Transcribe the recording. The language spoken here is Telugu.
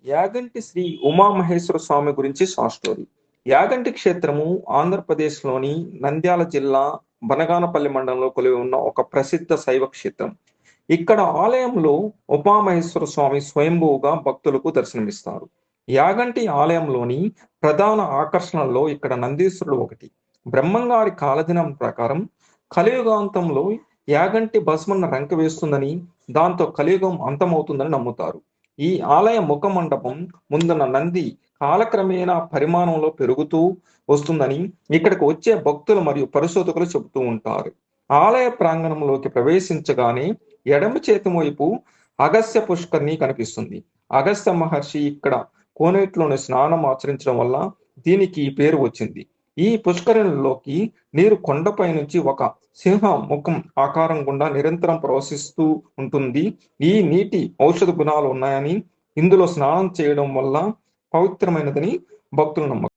యాగంటి శ్రీ ఉమామహేశ్వర స్వామి గురించి షార్ట్ స్టోరీ. యాగంటి క్షేత్రము ఆంధ్రప్రదేశ్‌లోని నంద్యాల జిల్లా బనగానపల్లి మండలంలో కొలువై ఉన్న ఒక ప్రసిద్ధ శైవ క్షేత్రం. ఇక్కడ ఆలయంలో ఉమామహేశ్వర స్వామి స్వయంభువుగా భక్తులకు దర్శనమిస్తారు. యాగంటి ఆలయంలోని ప్రధాన ఆకర్షణల్లో ఇక్కడ నందీశ్వరుడు ఒకటి. బ్రహ్మంగారి కాలదినం ప్రకారం కలియుగాంతంలో యాగంటి భస్మన్న రంకె వేస్తుందని, దాంతో కలియుగం అంతమవుతుందని నమ్ముతారు. ఈ ఆలయ ముఖ మండపం ముందున్న నంది కాలక్రమేణా పరిమాణంలో పెరుగుతూ వస్తుందని ఇక్కడికి వచ్చే భక్తులు మరియు పరిశోధకులు చెబుతూ ఉంటారు. ఆలయ ప్రాంగణంలోకి ప్రవేశించగానే ఎడమ చేతి వైపు అగస్త్య పుష్కరిణి కనిపిస్తుంది. అగస్త్య మహర్షి ఇక్కడ కోనేటిలోని స్నానం ఆచరించడం వల్ల దీనికి ఈ పేరు వచ్చింది. ఈ పుష్కరిణిలోకి నీరు కొండపై నుంచి ఒక సింహ ముఖం ఆకారం గుండా నిరంతరం ప్రవహిస్తూ ఉంటుంది. ఈ నీటి ఔషధ గుణాలు ఉన్నాయని, ఇందులో స్నానం చేయడం వల్ల పవిత్రమైనదని భక్తుల నమ్మకం.